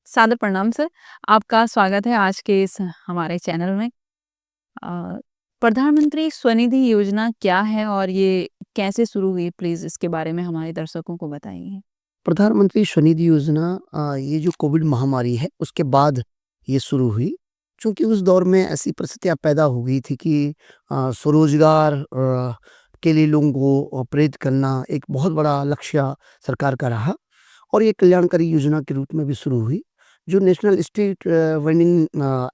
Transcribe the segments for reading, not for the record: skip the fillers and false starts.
सादर प्रणाम सर। आपका स्वागत है आज के इस हमारे चैनल में। अ, प्रधानमंत्री स्वनिधि योजना क्या है और ये कैसे शुरू हुई? प्लीज़ इसके बारे में हमारे दर्शकों को बताइए। प्रधानमंत्री स्वनिधि योजना ये जो कोविड महामारी है उसके बाद ये शुरू हुई। चूँकि उस दौर में ऐसी परिस्थितियाँ पैदा हो गई थी कि स्वरोज़गार के लिए लोगों को प्रेरित करना एक बहुत बड़ा लक्ष्य सरकार का रहा और ये कल्याणकारी योजना के रूप में भी शुरू हुई। जो नेशनल स्ट्रीट वेंडिंग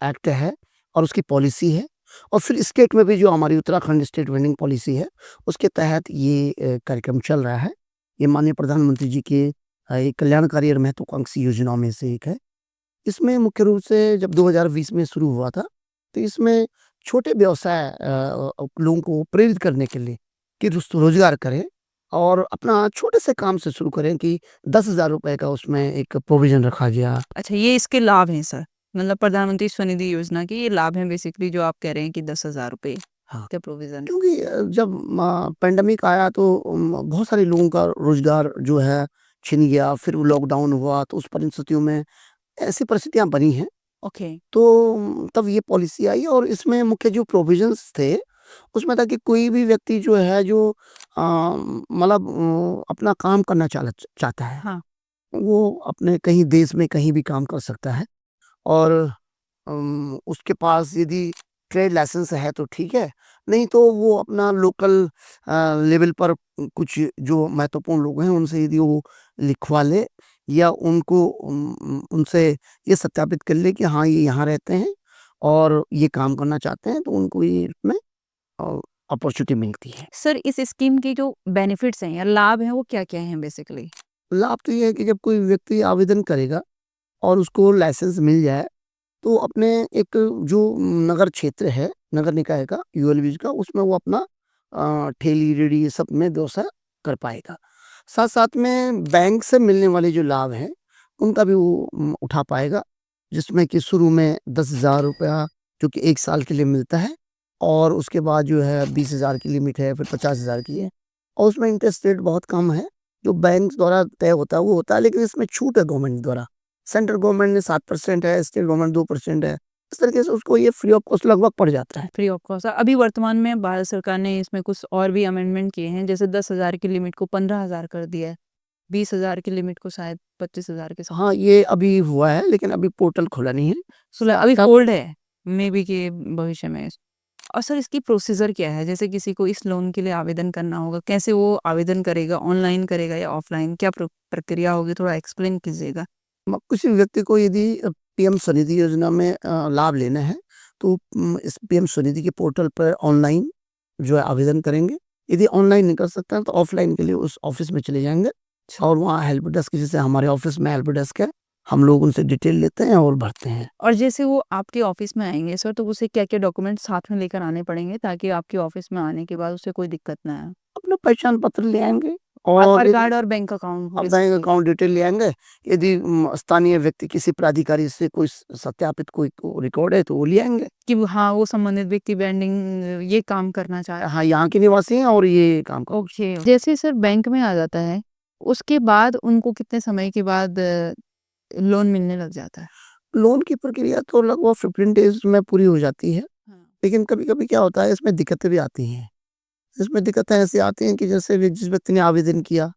एक्ट है और उसकी पॉलिसी है और फिर स्टेट में भी जो हमारी उत्तराखंड स्टेट वेंडिंग पॉलिसी है, उसके तहत ये कार्यक्रम चल रहा है। ये माननीय प्रधानमंत्री जी के एक कल्याणकारी और महत्वाकांक्षी योजनाओं में से एक है। इसमें मुख्य रूप से जब 2020 में शुरू हुआ था, तो इसमें छोटे व्यवसाय लोगों को प्रेरित करने के लिए कि रोज़गार करें और अपना छोटे से काम से शुरू करें कि ₹10,000 का उसमें एक प्रोविज़न रखा गया। अच्छा, ये इसके लाभ हैं सर? मतलब प्रधानमंत्री स्वनिधि योजना के ये लाभ हैं बेसिकली जो आप कह रहे हैं कि ₹10,000 हाँ, का प्रोविज़न। क्योंकि जब पैंडेमिक आया तो बहुत सारे लोगों का रोज़गार जो है छिन गया, फिर वो लॉकडाउन हुआ, तो उस परिस्थितियों में ऐसी परिस्थितियाँ बनी हैं। ओके। तो तब ये पॉलिसी आई और इसमें मुख्य जो प्रोविज़न्स थे, उसमें था कि कोई भी व्यक्ति जो है जो मतलब अपना काम करना चाहता है, हाँ। वो अपने कहीं देश में कहीं भी काम कर सकता है और उसके पास यदि ट्रेड लाइसेंस है तो ठीक है, नहीं तो वो अपना लोकल लेवल पर कुछ जो महत्वपूर्ण लोग हैं उनसे यदि वो लिखवा ले या उनको उनसे ये सत्यापित कर ले कि हाँ, ये यहाँ रहते हैं और ये काम करना चाहते हैं, तो उनको ये इसमें अ, अपॉर्च्युनिटी मिलती है। सर इस स्कीम के जो बेनिफिट्स हैं या लाभ हैं वो क्या-क्या हैं बेसिकली? लाभ तो ये है कि जब कोई व्यक्ति आवेदन करेगा और उसको लाइसेंस मिल जाए, तो अपने एक जो नगर क्षेत्र है, नगर निकाय का, यूएलबीज़ का, उसमें वो अपना ठेली, रेहड़ी ये सब में व्यवसाय कर पाएगा। साथ-साथ में बैंक से मिलने वाले जो लाभ हैं, उनका भी वो उठा पाएगा, जिसमें कि शुरू में ₹10,000 जो कि 1 साल के लिए मिलता है और उसके बाद जो है 20,000 की लिमिट है, फिर 50,000 की है और उसमें इंटरेस्ट रेट बहुत कम है, जो बैंक द्वारा तय होता है, वो होता है, लेकिन इसमें छूट है गवर्नमेंट द्वारा। सेंट्रल गवर्नमेंट ने 7% है, स्टेट गवर्नमेंट 2% है। इस तरीके से उसको ये फ्री ऑफ कॉस्ट लगभग पड़ जाता है। Free of cost. अभी वर्तमान में भारत सरकार ने इसमें कुछ और भी अमेंडमेंट किए हैं, जैसे 10,000 की लिमिट को 15,000 कर दिया है। 20,000 की लिमिट को शायद 25,000 के साथ हाँ, ये अभी हुआ है लेकिन अभी पोर्टल खुला नहीं है। सुलह अभी तब होल्ड है, मे बी कि भविष्य में। और सर इसकी प्रोसीजर क्या है? जैसे किसी को इस लोन के लिए आवेदन करना होगा, कैसे वो आवेदन करेगा? ऑनलाइन करेगा या ऑफलाइन? क्या प्रक्रिया होगी? थोड़ा एक्सप्लेन कीजिएगा। किसी व्यक्ति को यदि पीएम स्वनिधि योजना में लाभ लेना है, तो इस पीएम स्वनिधि के पोर्टल पर ऑनलाइन जो है आवेदन करेंगे। यदि ऑनलाइन नहीं कर सकता है, तो ऑफलाइन के लिए उस ऑफ़िस में चले जाएँगे अच्छा। और वहाँ हेल्प डेस्क जैसे हमारे ऑफ़िस में हेल्प डेस्क है, हम लोग उनसे डिटेल लेते हैं और भरते हैं। और जैसे वो आपके ऑफिस में आएँगे सर, तो उसे क्या-क्या डॉक्यूमेंट साथ में लेकर आने पड़ेंगे ताकि आपके ऑफिस में आने के बाद उसे कोई दिक्कत ना आए? अपना पहचान पत्र ले आएँगे और आधार यदि कार्ड और बैंक अकाउंट अब बैंक बेसिकली। अकाउंट डिटेल ले आएँगे। यदि स्थानीय व्यक्ति किसी प्राधिकारी से कोई सत्यापित कोई को रिकॉर्ड है, तो वो ले आएँगे। कि वो हाँ, वो संबंधित व्यक्ति वेंडिंग ये काम करना चाह रहा है। हाँ, यहाँ के निवासी हैं और ये काम कर ओके। जैसे सर बैंक में आ जाता है, उसके बाद उनको कितने समय के बाद लोन मिलने लग जाता है? लोन की प्रक्रिया तो लगभग 15 डेज़ में पूरी हो जाती है, हाँ। लेकिन कभी-कभी क्या होता है इसमें दिक्कतें भी आती हैं। इसमें दिक्कतें ऐसी आती हैं कि जैसे जिस व्यक्ति ने आवेदन किया,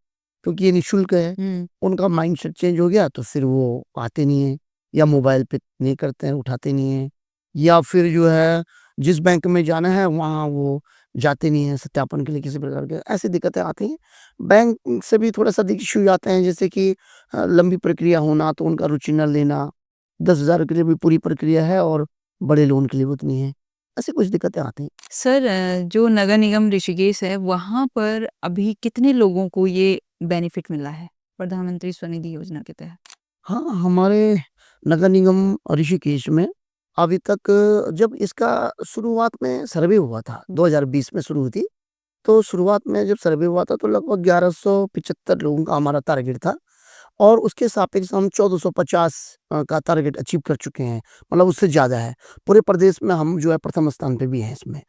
क्योंकि ये निःशुल्क है, हुँ। उनका माइंडसेट चेंज हो गया तो फिर वो आते नहीं हैं या मोबाइल पे नहीं करते हैं, उठाते नहीं हैं या फिर जो है जिस बैंक में जाना है वहाँ वो जाते नहीं हैं सत्यापन के लिए किसी प्रकार के, ऐसी दिक्कतें आती हैं। बैंक से भी थोड़ा-सा इश्यू आते हैं जैसे कि लंबी प्रक्रिया होना तो उनका रुचि न लेना, 10,000 के लिए भी पूरी प्रक्रिया है और बड़े लोन के लिए उतनी है। ऐसी कुछ दिक्कतें आती हैं। सर जो नगर निगम ऋषिकेश है, वहाँ पर अभी कितने लोगों को ये बेनिफिट मिला है, प्रधानमंत्री स्वनिधि योजना के तहत? हाँ, हमारे नगर निगम ऋषिकेश में अभी तक जब इसका शुरुआत में सर्वे हुआ था, 2020 में शुरू हुई थी, तो शुरुआत में जब सर्वे हुआ था तो लगभग 1175 लोगों का हमारा टारगेट था और उसके सापेक्ष हम 1450 का टारगेट अचीव कर चुके हैं, मतलब उससे ज़्यादा है। पूरे प्रदेश में हम जो है प्रथम स्थान पे भी हैं इसमें।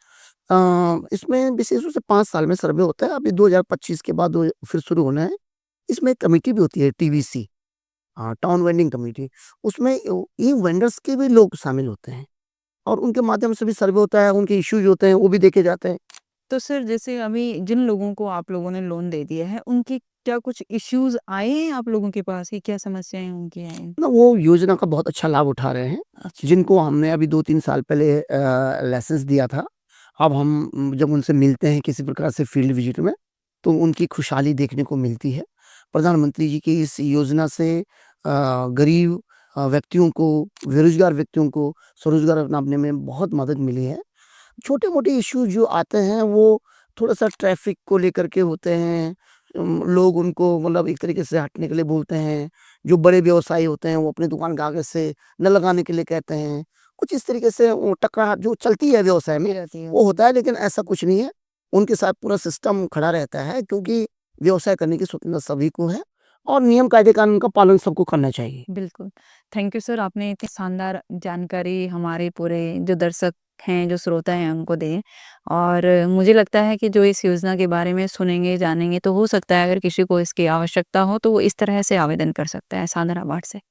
इसमें विशेष रूप से 5 साल में सर्वे होता है, अभी 2025 के बाद फिर शुरू होना है। इसमें एक कमेटी भी होती है टीवीसी। टाउन वेंडिंग कमेटी, उसमें ये वेंडर्स के भी लोग शामिल होते हैं और उनके माध्यम से भी सर्वे होता है, उनके इश्यूज़ होते हैं, वो भी देखे जाते हैं। तो सर जैसे अभी जिन लोगों को आप लोगों ने लोन दे दिया है, उनके क्या कुछ इश्यूज़ आए हैं आप लोगों के पास कि क्या समस्याएँ उनकी आई हैं? ना वो योजना का बहुत अच्छा लाभ उठा रहे हैं, अच्छा, जिनको हमने अभी 2-3 साल पहले लाइसेंस दिया था। अब हम जब उनसे मिलते हैं किसी प्रकार से फील्ड विज़िट में, तो उनकी खुशहाली देखने को मिलती है। प्रधानमंत्री जी की इस योजना से गरीब व्यक्तियों को, बेरोज़गार व्यक्तियों को स्वरोज़गार अपनाने में बहुत मदद मिली है। छोटे-मोटे इश्यू जो आते हैं वो थोड़ा-सा ट्रैफ़िक को लेकर के होते हैं। लोग उनको मतलब एक तरीके से हटने के लिए बोलते हैं। जो बड़े व्यवसायी होते हैं वो अपनी दुकान के आगे से न लगाने के लिए कहते हैं। कुछ इस तरीके से वो टकराहट जो चलती है व्यवसाय होती में, रहती है। वो होता है लेकिन ऐसा कुछ नहीं है। उनके साथ पूरा सिस्टम खड़ा रहता है क्योंकि व्यवसाय करने की स्वतंत्रता सभी को है और नियम कायदे कानून का पालन सबको करना चाहिए। बिल्कुल। थैंक यू सर आपने इतनी शानदार जानकारी हमारे पूरे जो दर्शक हैं, जो श्रोता हैं उनको दी और मुझे लगता है कि जो इस योजना के बारे में सुनेंगे, जानेंगे तो हो सकता है अगर किसी को इसकी आवश्यकता हो तो वो इस तरह से आवेदन कर सकता है। सादर आभार से।